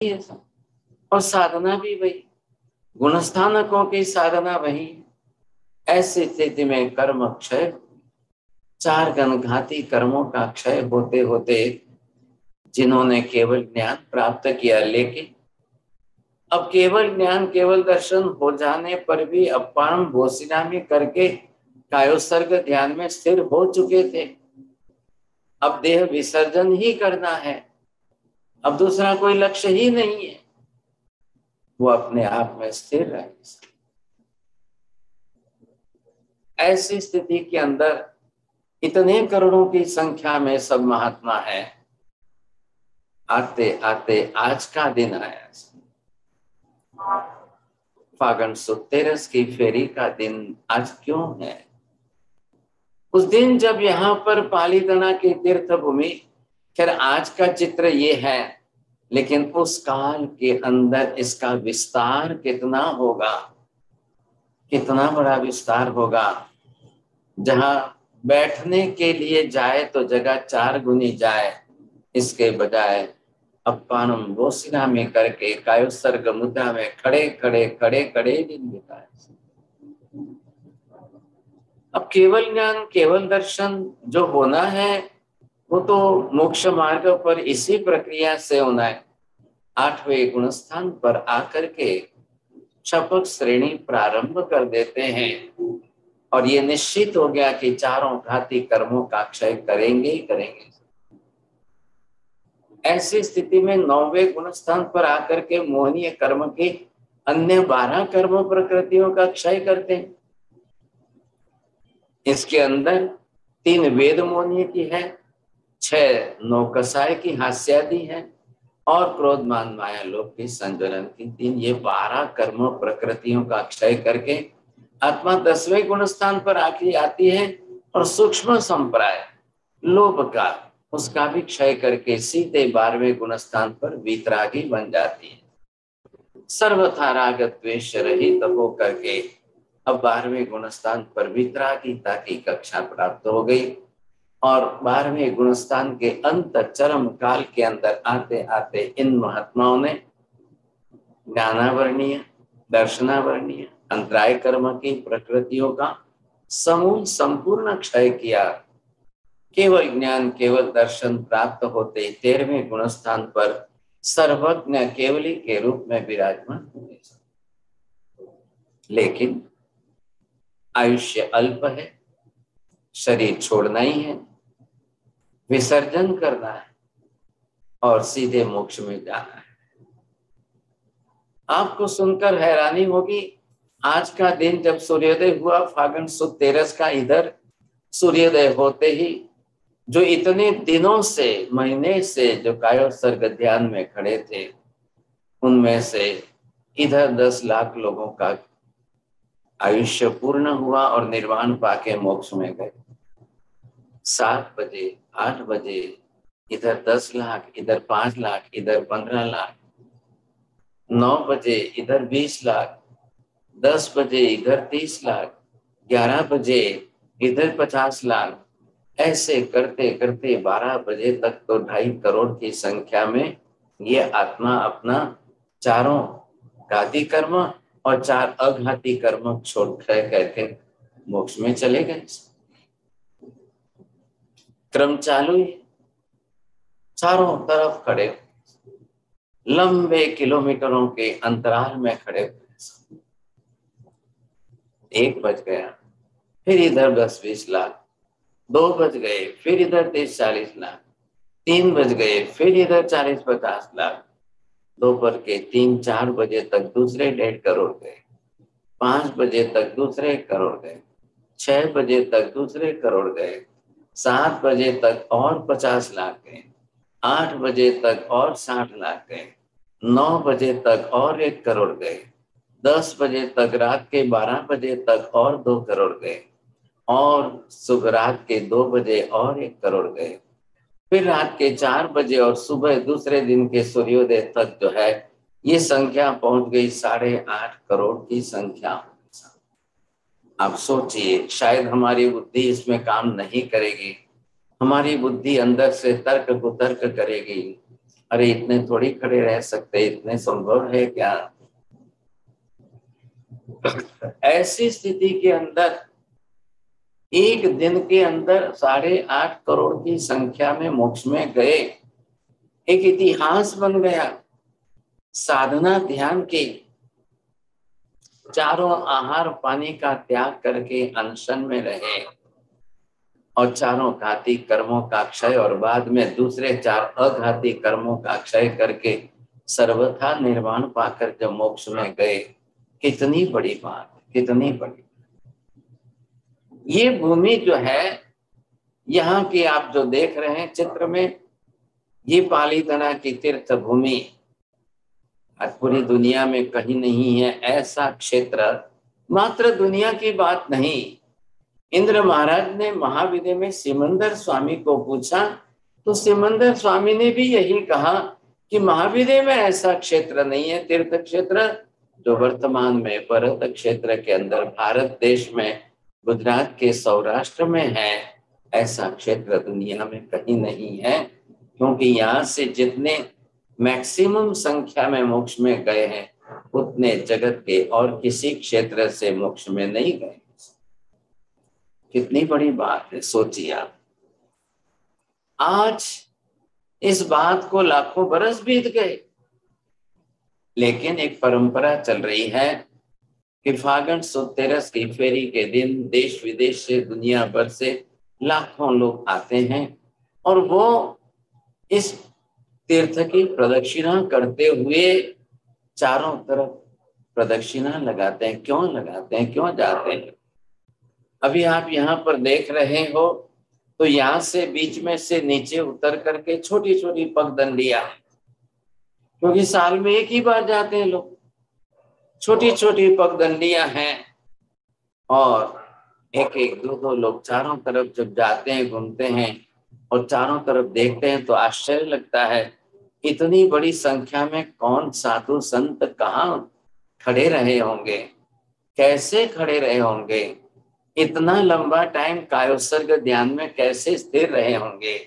है सब, और साधना भी वही, गुणस्थानकों की साधना वही। ऐसी स्थिति में कर्म क्षय, चार घाती कर्मों का क्षय होते होते जिन्होंने केवल ज्ञान प्राप्त किया, लेकिन अब केवल ज्ञान केवल दर्शन हो जाने पर भी अपारम भोसिनामी करके कायोसर्ग ध्यान में स्थिर हो चुके थे। अब देह विसर्जन ही करना है, अब दूसरा कोई लक्ष्य ही नहीं है, वो अपने आप में स्थिर रहे। ऐसी स्थिति के अंदर इतने करोड़ों की संख्या में सब महात्मा है। आते आते आज का दिन आया, फागुन सुद 13 की फेरी का दिन आज क्यों है? उस दिन जब यहाँ पर पालीताना की तीर्थ भूमि, खैर आज का चित्र ये है, लेकिन उस काल के अंदर इसका विस्तार कितना होगा, कितना बड़ा विस्तार होगा। जहां बैठने के लिए जाए तो जगह 4 गुनी जाए, इसके बजाय अपानम बोसिना में करके कायोसर्ग मुद्रा में खड़े खड़े खड़े खड़े दिन बिताए। अब केवल ज्ञान केवल दर्शन जो होना है वो तो मोक्ष मार्ग पर इसी प्रक्रिया से होना है। 8वें गुणस्थान पर आकर के शपथ श्रेणी प्रारंभ कर देते हैं और ये निश्चित हो गया कि चारों घाती कर्मों का क्षय करेंगे ही करेंगे। ऐसी स्थिति में 9वें गुणस्थान पर आकर के मोहनीय कर्म के अन्य 12 कर्म प्रकृतियों का क्षय करते हैं। इसके अंदर 3 वेद मोहनीय की है, 6 नौकसाय की हास्यादि है और क्रोध मान माया लोभ की संज्वलन की 3, ये 12 कर्म प्रकृतियों का क्षय करके आत्मा 10वें गुणस्थान पर आखिरी आती है और सूक्ष्म संप्राय लोभ का उसका भी क्षय करके सीधे 12वें गुणस्थान पर वीतरागी बन जाती है। सर्वथा राग द्वेष रहित हो करके अब 12वें गुणस्थान पर वीतरागिता की कक्षा प्राप्त हो गई और 12वें गुणस्थान के अंत चरम काल के अंदर आते आते इन महात्माओं ने ज्ञानावरणीय दर्शनावरणीय अंतराय कर्म की प्रकृतियों का समूल संपूर्ण क्षय किया। केवल ज्ञान केवल दर्शन प्राप्त होते 13वें गुणस्थान पर सर्वज्ञ केवली के रूप में विराजमान हुए। लेकिन आयुष्य अल्प है, शरीर छोड़ना ही है, विसर्जन करना है और सीधे मोक्ष में जाना है। आपको सुनकर हैरानी होगी, आज का दिन जब सूर्योदय हुआ फागुन सुद 13 का, इधर सूर्योदय होते ही जो इतने दिनों से महीने से जो कायोसर्ग ध्यान में खड़े थे, उनमें से इधर 10 लाख लोगों का आयुष्य पूर्ण हुआ और निर्वाण पाके मोक्ष में गए। 7 बजे 8 बजे इधर 10 लाख, इधर 5 लाख, इधर 15 लाख, 9 बजे इधर 20 लाख, 10 बजे इधर 30 लाख, 11 बजे इधर 50 लाख, ऐसे करते करते 12 बजे तक तो 2.5 करोड़ की संख्या में ये आत्मा अपना चारों घाती कर्म और 4 अघाती कर्म छोड़ करके मोक्ष में चले गए। क्रम चालू है, चारों तरफ खड़े, लंबे किलोमीटरों के अंतराल में खड़े। 1 बज गया, फिर इधर 10-20 लाख, 2 बज गए, फिर इधर 30-40 लाख, 3 बज गए, फिर इधर 40-50 लाख, दोपहर के 3-4 बजे तक दूसरे 1.5 करोड़ गए, 5 बजे तक दूसरे 1 करोड़ गए, 6 बजे तक दूसरे 1 करोड़ गए, 7 बजे तक और 50 लाख गए, 8 बजे तक और 60 लाख गए, 9 बजे तक और 1 करोड़ गए, 10 बजे तक रात के 12 बजे तक और 2 करोड़ गए और सुबह रात के 2 बजे और 1 करोड़ गए, फिर रात के 4 बजे और सुबह दूसरे दिन के सूर्योदय तक जो है ये संख्या पहुंच गई 8.5 करोड़ की संख्या। आप सोचिए, शायद हमारी बुद्धि इसमें काम नहीं करेगी, हमारी बुद्धि अंदर से तर्क कुतर्क करेगी, अरे इतने थोड़ी खड़े रह सकते, इतने संभव है क्या? ऐसी स्थिति के अंदर एक दिन के अंदर 8.5 करोड़ की संख्या में मोक्ष में गए, एक इतिहास बन गया। साधना ध्यान के चारों आहार पानी का त्याग करके अनशन में रहे और चारों घाती कर्मों का क्षय और बाद में दूसरे 4 अघाती कर्मों का क्षय करके सर्वथा निर्वाण पाकर जब मोक्ष में गए, कितनी बड़ी बात, कितनी बड़ी। ये भूमि जो है यहाँ की आप जो देख रहे हैं चित्र में, ये पालीताना की तीर्थ भूमि आज पूरी दुनिया में कहीं नहीं है ऐसा क्षेत्र। मात्र दुनिया की बात नहीं, इंद्र महाराज ने महाविद्य में सिमंदर स्वामी को पूछा तो सिमंदर स्वामी ने भी यही कहा कि महाविद्य में ऐसा क्षेत्र नहीं है, तीर्थ क्षेत्र जो वर्तमान में पर्वत क्षेत्र के अंदर भारत देश में गुजरात के सौराष्ट्र में है, ऐसा क्षेत्र दुनिया में कहीं नहीं है। क्योंकि यहाँ से जितने मैक्सिमम संख्या में मोक्ष में गए हैं उतने जगत के और किसी क्षेत्र से मोक्ष में नहीं गए। कितनी बड़ी बात है, सोचिए आप। आज इस बात को लाखों बरस बीत गए, लेकिन एक परंपरा चल रही है कि फागुन सुद 13 की फेरी के दिन देश विदेश से दुनिया भर से लाखों लोग आते हैं और वो इस तीर्थ की प्रदक्षिणा करते हुए चारों तरफ प्रदक्षिणा लगाते हैं। क्यों लगाते हैं, क्यों जाते हैं? अभी आप यहाँ पर देख रहे हो तो यहाँ से बीच में से नीचे उतर करके छोटी छोटी पगडंडियां, क्योंकि साल में एक ही बार जाते हैं लोग, छोटी छोटी पगडंडियां हैं और एक एक दो दो लोग चारों तरफ जब जाते हैं, घूमते हैं और चारों तरफ देखते हैं तो आश्चर्य लगता है, इतनी बड़ी संख्या में कौन साधु संत कहाँ खड़े रहे होंगे, कैसे खड़े रहे होंगे, इतना लंबा टाइम कायोत्सर्ग ध्यान में कैसे स्थिर रहे होंगे।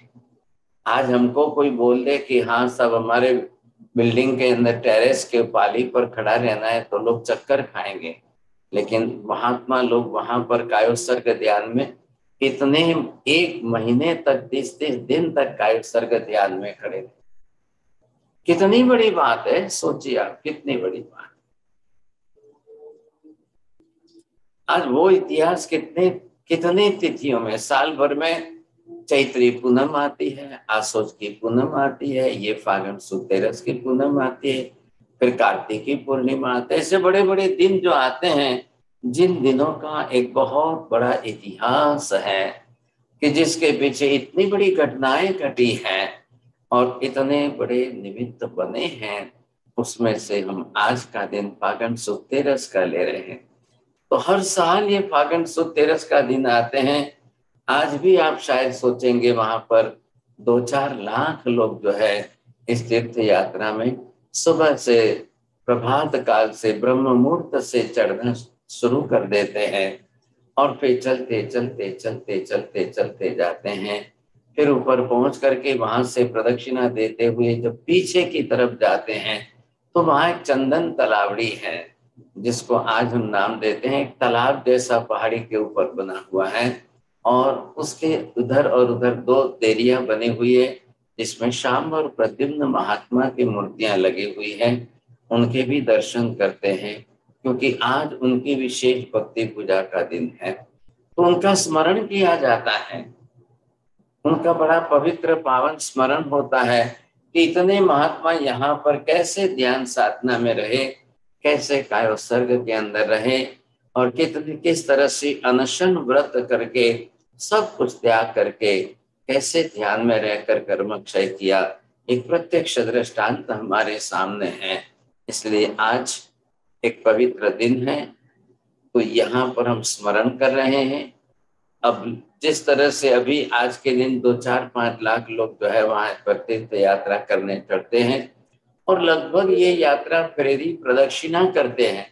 आज हमको कोई बोल दे कि हाँ सब हमारे बिल्डिंग के अंदर टेरेस के पाली पर खड़ा रहना है तो लोग चक्कर खाएंगे, लेकिन महात्मा लोग वहां पर कायोत्सर्ग ध्यान में इतने 1 महीने तक 30 दिन तक कायोत्सर्ग ध्यान में खड़े। कितनी बड़ी बात है, सोचिए आप, कितनी बड़ी बात। आज वो इतिहास कितने तिथियों में, साल भर में चैत्री पूनम आती है, आसोज की पूनम आती है, ये फागुन सुद 13 की पूनम आती है, फिर कार्तिक की पूर्णिमा आती है। ऐसे बड़े बड़े दिन जो आते हैं, जिन दिनों का एक बहुत बड़ा इतिहास है कि जिसके पीछे इतनी बड़ी घटनाएं घटी हैं और इतने बड़े निमित्त बने हैं, उसमें से हम आज का दिन फागुन सुद 13 का ले रहे हैं। तो हर साल ये फागुन सुद 13 का दिन आते हैं। आज भी आप शायद सोचेंगे वहां पर 2-4 लाख लोग जो है इस तीर्थ यात्रा में सुबह से प्रभात काल से ब्रह्म मुहूर्त से चढ़ना शुरू कर देते हैं और फिर चलते चलते चलते चलते चलते जाते हैं। फिर ऊपर पहुंच करके वहां से प्रदक्षिणा देते हुए जब पीछे की तरफ जाते हैं तो वहां एक चंदन तलावड़ी है, जिसको आज हम नाम देते हैं, एक तालाब जैसा पहाड़ी के ऊपर बना हुआ है और उसके उधर और उधर 2 देरियां बनी हुई है जिसमें शाम और प्रद्युम्न महात्मा की मूर्तियां लगी हुई हैं। उनके भी दर्शन करते हैं क्योंकि आज उनकी विशेष भक्ति पूजा का दिन है, तो उनका स्मरण किया जाता है। उनका बड़ा पवित्र पावन स्मरण होता है कि इतने महात्मा यहाँ पर कैसे ध्यान साधना में रहे, कैसे कायोत्सर्ग के अंदर रहे और किस तरह से अनशन व्रत करके सब कुछ त्याग करके कैसे ध्यान में रहकर कर्म क्षय किया। एक प्रत्यक्ष दृष्टांत हमारे सामने है। इसलिए आज एक पवित्र दिन है तो यहाँ पर हम स्मरण कर रहे हैं। अब जिस तरह से अभी आज के दिन 2-4-5 लाख लोग जो है वहां पर तीर्थ यात्रा करने चढ़ते हैं और लगभग ये यात्रा फेरी प्रदक्षिणा करते हैं।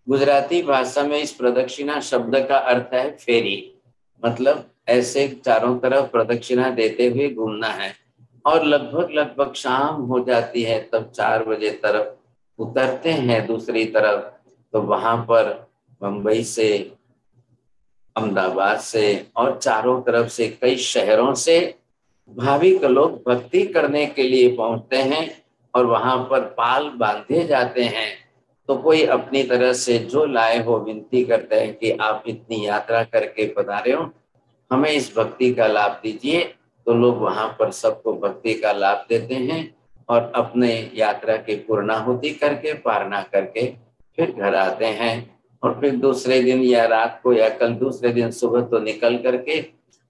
गुजराती भाषा में इस प्रदक्षिणा शब्द का अर्थ है फेरी, मतलब ऐसे चारों तरफ प्रदक्षिणा देते हुए घूमना है। और लगभग लगभग शाम हो जाती है, तब 4 बजे तरफ उतरते हैं दूसरी तरफ। तो वहां पर मुंबई से, अहमदाबाद से और चारों तरफ से कई शहरों से भाविक लोग भक्ति करने के लिए पहुंचते हैं और वहां पर पाल बांधे जाते हैं। तो कोई अपनी तरह से जो लाए हो विनती करते हैं कि आप इतनी यात्रा करके पधारे हो, हमें इस भक्ति का लाभ दीजिए। तो लोग वहां पर सबको भक्ति का लाभ देते हैं और अपने यात्रा की पूर्णाहुति करके, पारना करके फिर घर आते हैं। और फिर दूसरे दिन या रात को या कल दूसरे दिन सुबह तो निकल करके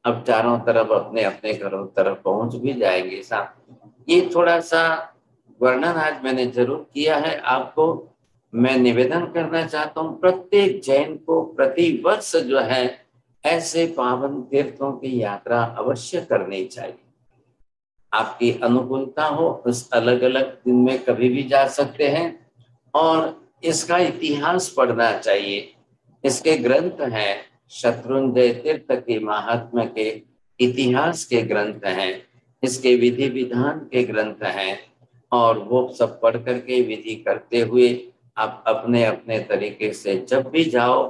अब चारों तरफ अपने अपने घरों तरफ पहुंच भी जाएंगे साहब। ये थोड़ा सा वर्णन आज मैंने जरूर किया है आपको। मैं निवेदन करना चाहता हूँ प्रत्येक जैन को प्रति वर्ष जो है ऐसे पावन तीर्थों की यात्रा अवश्य करनी चाहिए। आपकी अनुकूलता हो उस अलग अलग दिन में कभी भी जा सकते हैं। और इसका इतिहास पढ़ना चाहिए। इसके ग्रंथ हैं, शत्रुंजय तीर्थ के महात्म्य के इतिहास के ग्रंथ हैं, इसके विधि विधान के ग्रंथ हैं। और वो सब पढ़ करके विधि करते हुए आप अपने अपने तरीके से जब भी जाओ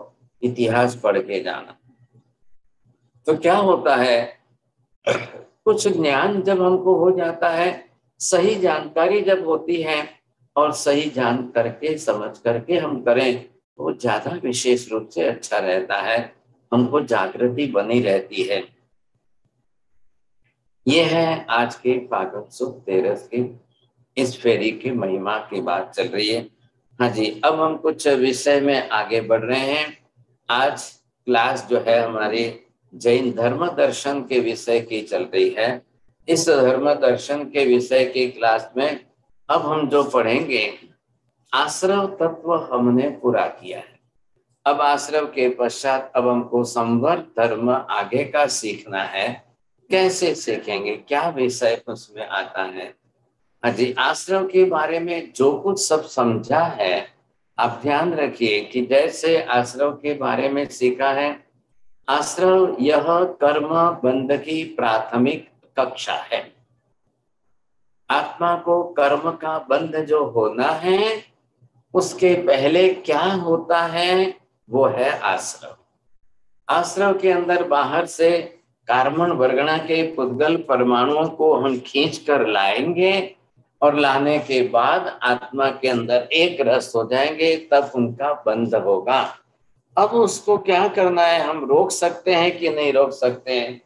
इतिहास पढ़ के जाना। तो क्या होता है, कुछ ज्ञान जब हमको हो जाता है, सही जानकारी जब होती है और सही जान करके समझ करके हम करें तो ज्यादा विशेष रूप से अच्छा रहता है, हमको जागृति बनी रहती है। ये है आज के फागुन सुद 13 की इस फेरी की महिमा की बात चल रही है। हाँ जी, अब हम कुछ विषय में आगे बढ़ रहे हैं। आज क्लास जो है हमारी जैन धर्म दर्शन के विषय की चल रही है। इस धर्म दर्शन के विषय की क्लास में अब हम जो पढ़ेंगे, आश्रव तत्व हमने पूरा किया है। अब आश्रव के पश्चात अब हमको संवर्त धर्म आगे का सीखना है। कैसे सीखेंगे, क्या विषय उसमें आता है? हाँ जी, आश्रव के बारे में जो कुछ सब समझा है, आप ध्यान रखिए कि जैसे आश्रव के बारे में सीखा है, आश्रव यह कर्म बंध की प्राथमिक कक्षा है। आत्मा को कर्म का बंध जो होना है उसके पहले क्या होता है, वो है आश्रव। आश्रव के अंदर बाहर से कार्बन वर्गणा के पुद्गल परमाणुओं को हम खींच कर लाएंगे और लाने के बाद आत्मा के अंदर एक रस हो जाएंगे, तब उनका बंध होगा। अब उसको क्या करना है, हम रोक सकते हैं कि नहीं रोक सकते हैं,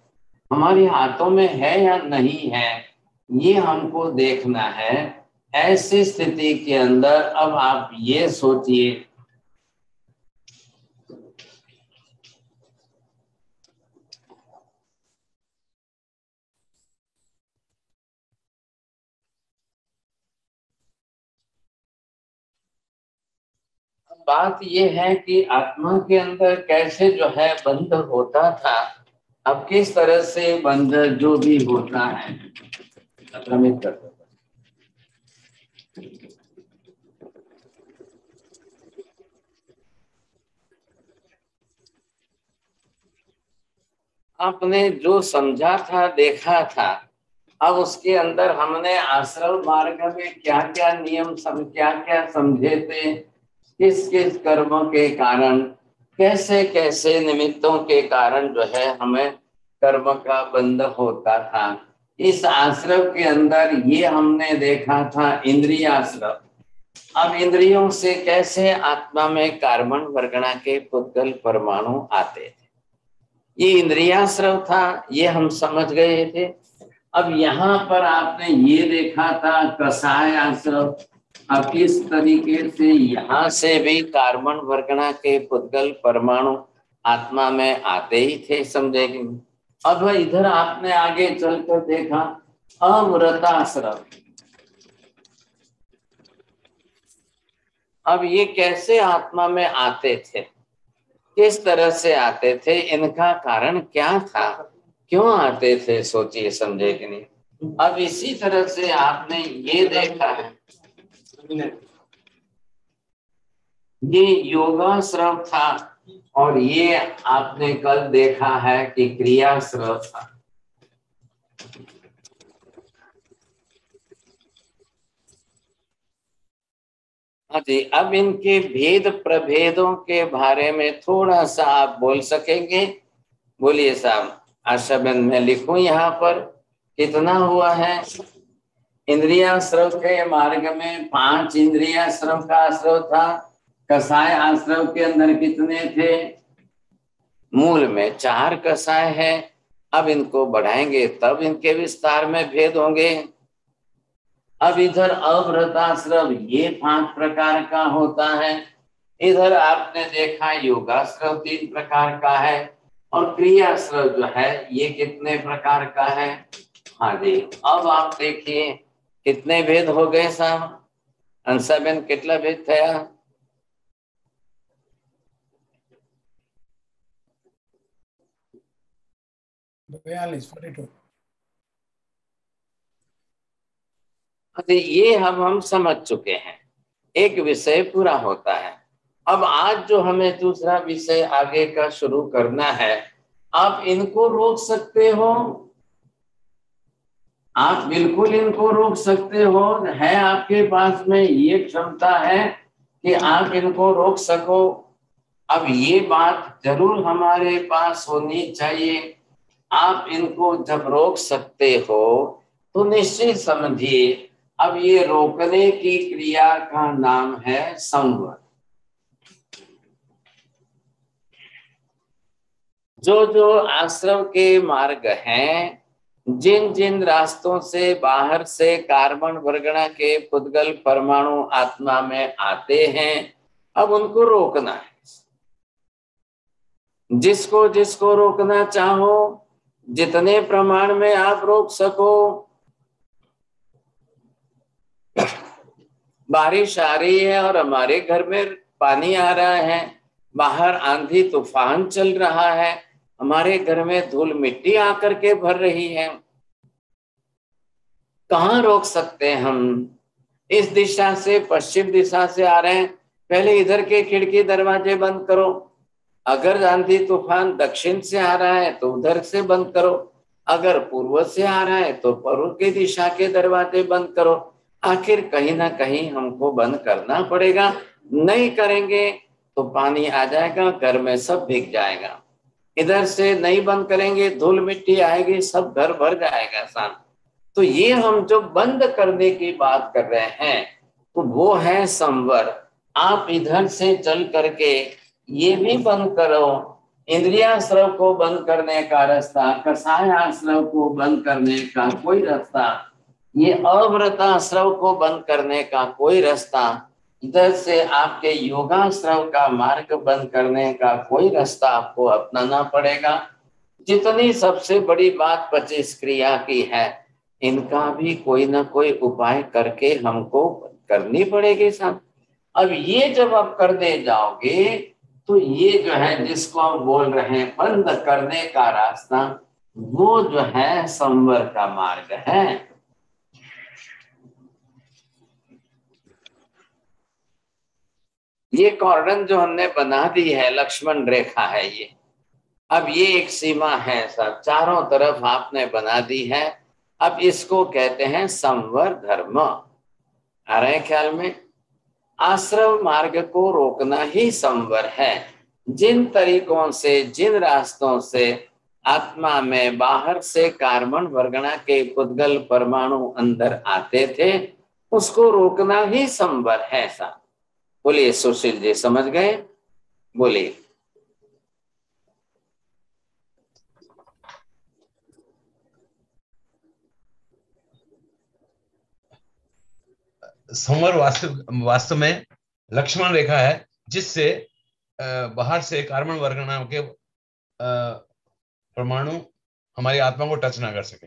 हमारे हाथों में है या नहीं है, ये हमको देखना है। ऐसी स्थिति के अंदर अब आप ये सोचिए, बात ये है कि आत्मा के अंदर कैसे जो है बंध होता था, अब किस तरह से बंध जो भी होता है संक्रमित करता था। आपने जो समझा था, देखा था, अब उसके अंदर हमने आश्रम मार्ग में क्या क्या नियम क्या क्या समझे थे, किस किस कर्मों के कारण, कैसे कैसे निमित्तों के कारण जो है हमें कर्म का बंध होता था। इस आश्रम के अंदर ये हमने देखा था इंद्रियाश्रम। अब इंद्रियों से कैसे आत्मा में कार्बन वर्गणा के पुद्गल परमाणु आते थे, ये इंद्रियाश्रव था, ये हम समझ गए थे। अब यहाँ पर आपने ये देखा था कसाय आश्रव। अब इस तरीके से यहाँ से भी कार्बन वर्गणा के पुद्गल परमाणु आत्मा में आते ही थे, समझेंगे। अब इधर आपने आगे चलकर देखा अमृताश्रव। अब ये कैसे आत्मा में आते थे, किस तरह से आते थे, इनका कारण क्या था, क्यों आते थे, सोचिए समझे कि नहीं। अब इसी तरह से आपने ये देखा है, ये योगाश्रम था और ये आपने कल देखा है कि क्रियाश्रम था। हाँ जी, अब इनके भेद प्रभेदों के बारे में थोड़ा सा आप बोल सकेंगे? बोलिए साहब। आशा बहन, मैं लिखूं यहाँ पर कितना हुआ है? इंद्रिया श्रव के मार्ग में 5 इंद्रिया श्रव का आश्रव था। कसाय आश्रव के अंदर कितने थे? मूल में 4 कसाय है। अब इनको बढ़ाएंगे तब इनके विस्तार में भेद होंगे। अब इधर अव्रताश्रव ये 5 प्रकार का होता है। इधर आपने देखा योगाश्रव 3 प्रकार का है। और क्रियाश्रव जो है ये कितने प्रकार का है? हाँ जी, अब आप देखिए कितने भेद हो गए साहब? अंशाबेन कितना भेद थया? 42 ये हम समझ चुके हैं। एक विषय पूरा होता है। अब आज जो हमें दूसरा विषय आगे का शुरू करना है, आप इनको रोक सकते हो। आप बिल्कुल इनको रोक सकते हो। है आपके पास में ये क्षमता है कि आप इनको रोक सको। अब ये बात जरूर हमारे पास होनी चाहिए। आप इनको जब रोक सकते हो तो निश्चित समझिए, अब ये रोकने की क्रिया का नाम है संवर। जो जो आश्रम के मार्ग हैं, जिन जिन रास्तों से बाहर से कार्बन वर्गणा के पुद्गल परमाणु आत्मा में आते हैं, अब उनको रोकना है। जिसको जिसको रोकना चाहो, जितने प्रमाण में आप रोक सको। बारिश आ रही है और हमारे घर में पानी आ रहा है, बाहर आंधी तूफान चल रहा है, हमारे घर में धूल मिट्टी आकर के भर रही है। कहाँ रोक सकते हैं हम? इस दिशा से पश्चिम दिशा से आ रहे हैं, पहले इधर के खिड़की दरवाजे बंद करो। अगर आंधी तूफान दक्षिण से आ रहा है तो उधर से बंद करो। अगर पूर्व से आ रहा है तो पूर्व की दिशा के दरवाजे बंद करो। आखिर कहीं ना कहीं हमको बंद करना पड़ेगा। नहीं करेंगे तो पानी आ जाएगा, घर में सब भीग जाएगा। इधर से नहीं बंद करेंगे, धूल मिट्टी आएगी, सब घर भर जाएगा शांत। तो ये हम जो बंद करने की बात कर रहे हैं तो वो है संवर। आप इधर से चल करके ये भी बंद करो। इंद्रियाश्रव को बंद करने का रास्ता, कसाय आश्रव को बंद करने का कोई रास्ता, ये अव्रताश्रव को बंद करने का कोई रास्ता, इधर से आपके योगाश्रव का मार्ग बंद करने का कोई रास्ता आपको अपनाना पड़ेगा। जितनी सबसे बड़ी बात 25 क्रिया की है, इनका भी कोई ना कोई उपाय करके हमको करनी पड़ेगी साहब। अब ये जब आप कर दे जाओगे तो ये जो है जिसको हम बोल रहे हैं बंद करने का रास्ता, वो जो है संवर का मार्ग है। ये कॉर्डन जो हमने बना दी है, लक्ष्मण रेखा है ये। अब ये एक सीमा है सब, चारों तरफ आपने बना दी है। अब इसको कहते हैं संवर धर्म। आ रहे हैं ख्याल में? आश्रम मार्ग को रोकना ही संवर है। जिन तरीकों से, जिन रास्तों से आत्मा में बाहर से कार्बन वर्गणा के पुद्गल परमाणु अंदर आते थे, उसको रोकना ही संवर है सा। बोलिए सुशील जी, समझ गए? बोलिए। संवर वास्तव वास्तव में लक्ष्मण रेखा है, जिससे बाहर से कार्बन वर्गणा के परमाणु हमारी आत्मा को टच ना कर सके।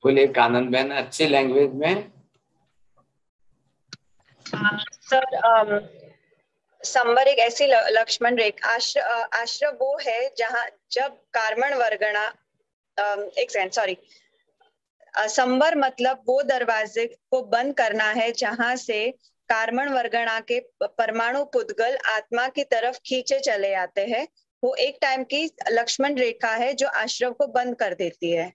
बोलिए कानन बहन, अच्छी लैंग्वेज में। सर, संवर एक ऐसी लक्ष्मण रेखा, आश्रय वो है जहाँ जब कार्बन वर्गणा, एक सेकंड सॉरी, संवर मतलब वो दरवाजे को बंद करना है जहां से कार्बन वर्गणा के परमाणु पुद्गल आत्मा की तरफ खींचे चले आते हैं। वो एक टाइम की लक्ष्मण रेखा है जो आश्रव को बंद कर देती है।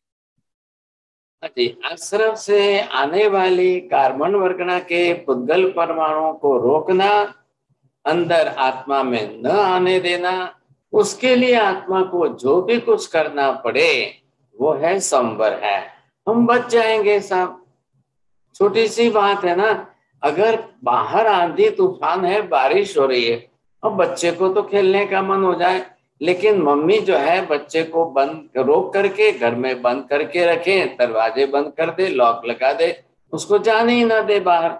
आश्रम से आने वाली कार्बन वर्गना के पुद्गल परमाणुओं को रोकना, अंदर आत्मा में न आने देना, उसके लिए आत्मा को जो भी कुछ करना पड़े वो है संवर है। हम बच जाएंगे साहब, छोटी सी बात है ना। अगर बाहर आंधी तूफान है, बारिश हो रही है, अब बच्चे को तो खेलने का मन हो जाए, लेकिन मम्मी जो है बच्चे को बंद रोक करके घर में बंद करके रखे, दरवाजे बंद कर दे, लॉक लगा दे, उसको जाने ही ना दे बाहर,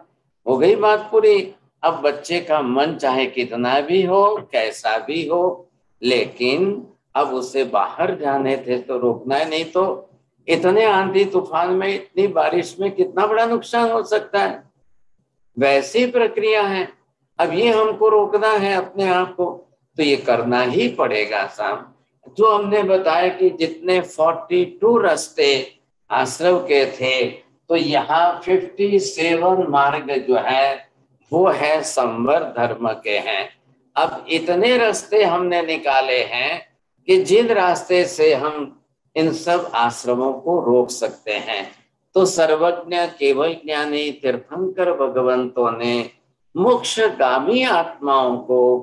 हो गई बात पूरी। अब बच्चे का मन चाहे कितना भी हो, कैसा भी हो, लेकिन अब उसे बाहर जाने थे तो रोकना है, नहीं तो इतने आंधी तूफान में, इतनी बारिश में कितना बड़ा नुकसान हो सकता है। वैसी प्रक्रिया है। अब ये हमको रोकना है अपने आप को, तो ये करना ही पड़ेगा साहब। जो हमने बताया कि जितने 42 रास्ते आश्रम के थे, तो यहाँ 57 मार्ग जो है वो है संवर धर्म के हैं। अब इतने रास्ते हमने निकाले हैं कि जिन रास्ते से हम इन सब आश्रमों को रोक सकते हैं। तो सर्वज्ञ केवल ज्ञानी तीर्थंकर भगवंतों ने मोक्षगामी आत्माओं को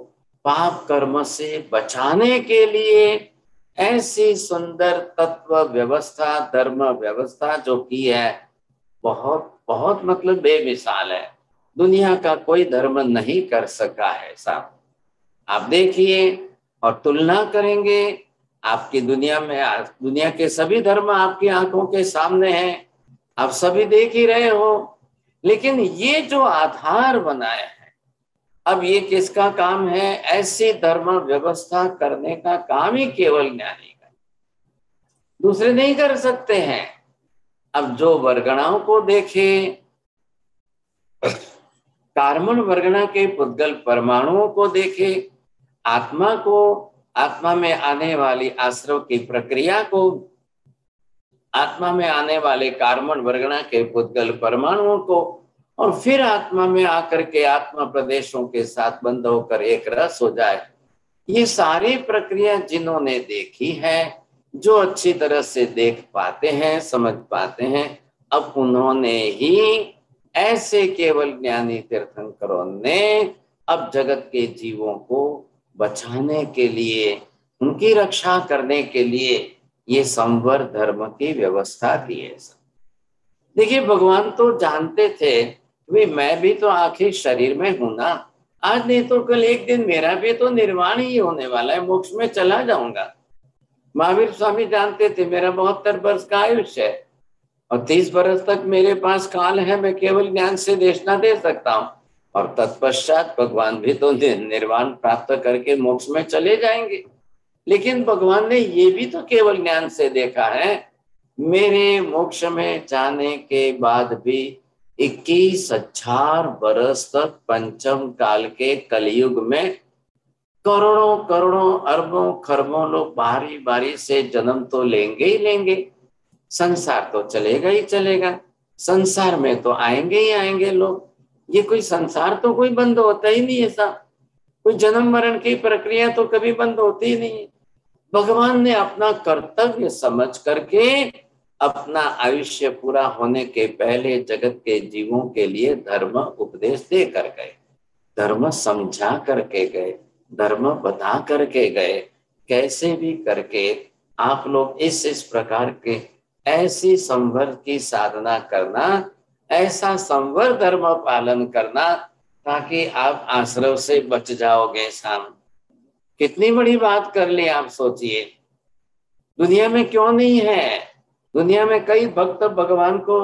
पाप कर्म से बचाने के लिए ऐसी सुंदर तत्व व्यवस्था, धर्म व्यवस्था जो की है, बहुत बहुत मतलब बेमिसाल है। दुनिया का कोई धर्म नहीं कर सका है साहब। आप देखिए और तुलना करेंगे, आपकी दुनिया में, दुनिया के सभी धर्म आपकी आंखों के सामने हैं, आप सभी देख ही रहे हो, लेकिन ये जो आधार बनाया है, अब ये किसका काम है? ऐसी धर्म व्यवस्था करने का काम ही केवल ज्ञानी का, दूसरे नहीं कर सकते हैं। अब जो वर्गणाओं को देखे, कार्बन वर्गना के पुद्गल परमाणुओं को देखे, आत्मा को, आत्मा में आने वाली आश्रव की प्रक्रिया को, आत्मा में आने वाले कार्बन वर्गना के पुद्गल परमाणुओं को, और फिर आत्मा में आकर के आत्मा प्रदेशों के साथ बंध होकर एक रस हो जाए। ये सारी प्रक्रिया जिन्होंने देखी है, जो अच्छी तरह से देख पाते हैं, समझ पाते हैं, अब उन्होंने ही, ऐसे केवल ज्ञानी तीर्थंकरों ने अब जगत के जीवों को बचाने के लिए, उनकी रक्षा करने के लिए ये संवर धर्म की व्यवस्था की है। देखिए, भगवान तो जानते थे भाई मैं भी तो आखिर शरीर में हूं ना, आज नहीं तो कल एक दिन मेरा भी तो निर्वाण ही होने वाला है, मोक्ष में चला जाऊंगा। महावीर स्वामी जानते थे मेरा 72 वर्ष का आयुष्य है और 30 वर्ष तक मेरे पास काल है, मैं केवल ज्ञान से देशना दे सकता हूँ, और तत्पश्चात भगवान भी तो निर्वाण प्राप्त करके मोक्ष में चले जाएंगे। लेकिन भगवान ने ये भी तो केवल ज्ञान से देखा है, मेरे मोक्ष में जाने के बाद भी 21,000 बरस तक पंचम काल के कलयुग में करोड़ों करोड़ों अरबों खरबों लोग बारी बारी से जन्म तो लेंगे ही लेंगे, संसार तो चलेगा ही चलेगा, संसार में तो आएंगे ही आएंगे लोग। ये कोई संसार तो कोई बंद होता ही नहीं है साहब, कोई जन्म मरण की प्रक्रिया तो कभी बंद होती ही नहीं है। भगवान ने अपना कर्तव्य समझ करके अपना आयुष्य पूरा होने के पहले जगत के जीवों के लिए धर्म उपदेश दे कर गए, धर्म समझा करके गए, धर्म बता करके गए। कैसे भी करके आप लोग इस प्रकार के ऐसी संवर की साधना करना, ऐसा संवर धर्म पालन करना, ताकि आप आश्रम से बच जाओगे। शाम कितनी बड़ी बात कर ली आप सोचिए। दुनिया में क्यों नहीं है, दुनिया में कई भक्त भगवान को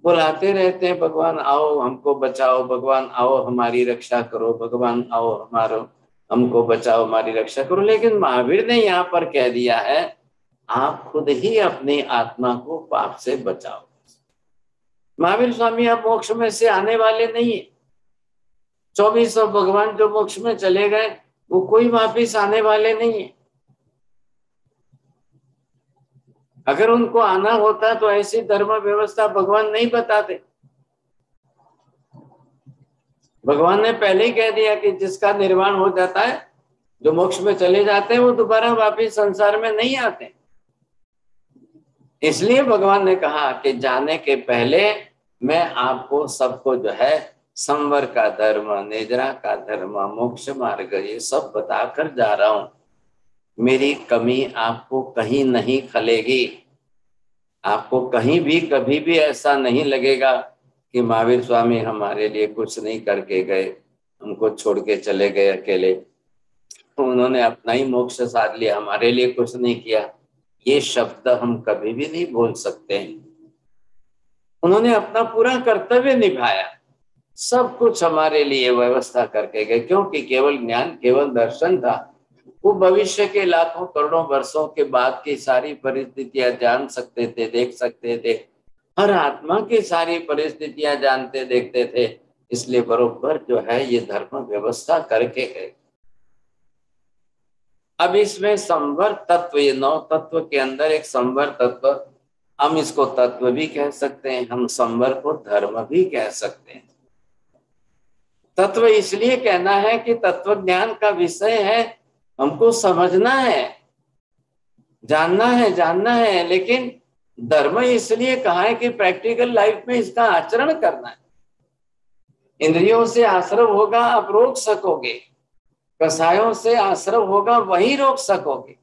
बुलाते रहते हैं, भगवान आओ हमको बचाओ, भगवान आओ हमारी रक्षा करो, भगवान आओ हमको बचाओ, हमारी रक्षा करो। लेकिन महावीर ने यहाँ पर कह दिया है, आप खुद ही अपनी आत्मा को पाप से बचाओ। महावीर स्वामी आप मोक्ष में से आने वाले नहीं है। 2400 भगवान जो मोक्ष में चले गए वो कोई वापिस आने वाले नहीं है। अगर उनको आना होता तो ऐसी धर्म व्यवस्था भगवान नहीं बताते। भगवान ने पहले ही कह दिया कि जिसका निर्वाण हो जाता है, जो मोक्ष में चले जाते हैं, वो दोबारा वापिस संसार में नहीं आते। इसलिए भगवान ने कहा कि जाने के पहले मैं आपको सबको जो है संवर का धर्म, निद्रा का धर्म, मोक्ष मार्ग ये सब बताकर जा रहा हूं। मेरी कमी आपको कहीं नहीं खलेगी। आपको कहीं भी कभी भी ऐसा नहीं लगेगा कि महावीर स्वामी हमारे लिए कुछ नहीं करके गए, हमको छोड़ के चले गए अकेले, तो उन्होंने अपना ही मोक्ष साध लिया, हमारे लिए कुछ नहीं किया। ये शब्द हम कभी भी नहीं बोल सकते हैं। उन्होंने अपना पूरा कर्तव्य निभाया, सब कुछ हमारे लिए व्यवस्था करके गए, क्योंकि केवल ज्ञान, केवल दर्शन था। वो भविष्य के लाखों करोड़ों वर्षों के बाद की सारी परिस्थितियां जान सकते थे, देख सकते थे। हर आत्मा की सारी परिस्थितियां जानते देखते थे, इसलिए बरोबर जो है ये धर्म व्यवस्था करके गए। अब इसमें संवर तत्व, ये 9 तत्व के अंदर एक संवर तत्व, हम इसको तत्व भी कह सकते हैं, हम संवर को धर्म भी कह सकते हैं। तत्व इसलिए कहना है कि तत्व ज्ञान का विषय है, हमको समझना है, जानना है, लेकिन धर्म इसलिए कहा है कि प्रैक्टिकल लाइफ में इसका आचरण करना है। इंद्रियों से आश्रव होगा आप रोक सकोगे, कसायों से आश्रव होगा वही रोक सकोगे।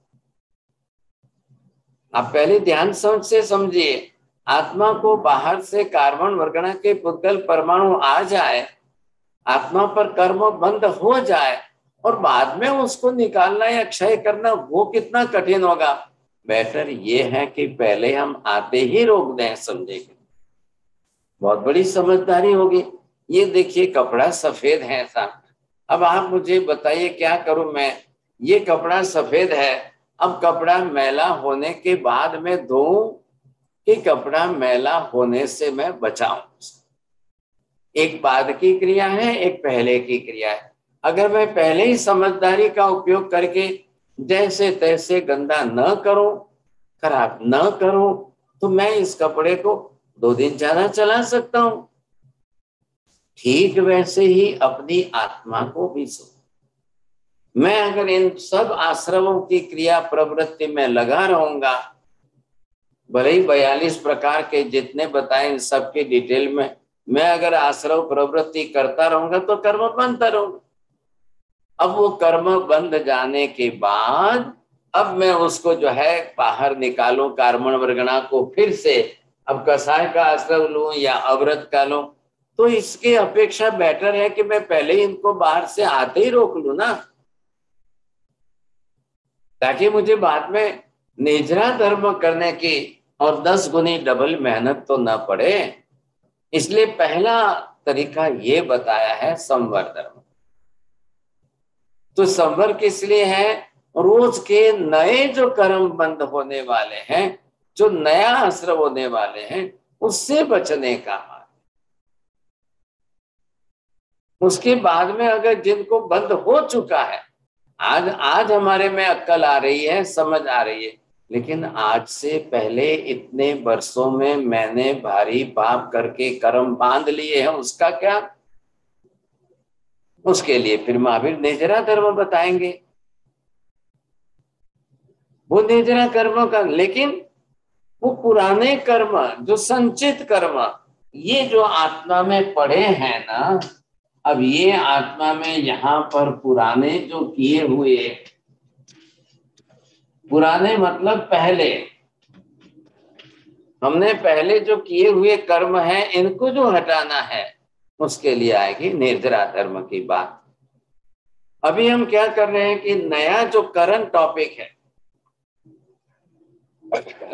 आप पहले ध्यान से समझिए, आत्मा को बाहर से कार्बन वर्गणा के पुद्गल परमाणु आ जाए, आत्मा पर कर्म बंद हो जाए और बाद में उसको निकालना या क्षय करना, वो कितना कठिन होगा। बेटर ये है कि पहले हम आते ही रोक दें, समझेंगे, बहुत बड़ी समझदारी होगी। ये देखिए कपड़ा सफेद है ऐसा, अब आप मुझे बताइए क्या करूं मैं, ये कपड़ा सफेद है, अब कपड़ा मैला होने के बाद में धोऊं कि कपड़ा मैला होने से मैं बचाऊं। एक बाद की क्रिया है, एक पहले की क्रिया है। अगर मैं पहले ही समझदारी का उपयोग करके जैसे तैसे गंदा न करूं, खराब न करूं, तो मैं इस कपड़े को 2 दिन ज्यादा चला सकता हूं। ठीक वैसे ही अपनी आत्मा को भी सो, मैं अगर इन सब आश्रमों की क्रिया प्रवृत्ति में लगा रहूंगा, भले ही 42 प्रकार के जितने बताए इन सबके डिटेल में मैं अगर आश्रव प्रवृत्ति करता रहूंगा तो कर्म बनता रहूंगा। अब वो कर्म बंध जाने के बाद अब मैं उसको जो है बाहर निकालूं, कार्बन वर्गणा को फिर से अब कसाय का आश्रव लूं या अवृत का लूं, तो इसके अपेक्षा बेटर है कि मैं पहले इनको बाहर से आते ही रोक लूं ना, ताकि मुझे बाद में निजरा धर्म करने की और 10 गुनी डबल मेहनत तो ना पड़े। इसलिए पहला तरीका ये बताया है संवर धर्म। तो संवर किस लिए है, रोज के नए जो कर्म बंद होने वाले हैं, जो नया आश्रय होने वाले हैं, उससे बचने का मार्ग। उसके बाद में अगर जिनको बंद हो चुका है, आज हमारे में अक्ल आ रही है, समझ आ रही है, लेकिन आज से पहले इतने वर्षों में मैंने भारी पाप करके कर्म बांध लिए हैं, उसका क्या? उसके लिए फिर महावीर निजरा धर्म बताएंगे, वो निजरा कर्म का। लेकिन वो पुराने कर्म, जो संचित कर्म, ये जो आत्मा में पड़े हैं ना, अब ये आत्मा में यहाँ पर पुराने जो किए हुए, पुराने मतलब पहले हमने पहले जो किए हुए कर्म हैं, इनको जो हटाना है, उसके लिए आएगी निर्जरा धर्म की बात। अभी हम क्या कर रहे हैं कि नया जो करंट टॉपिक है,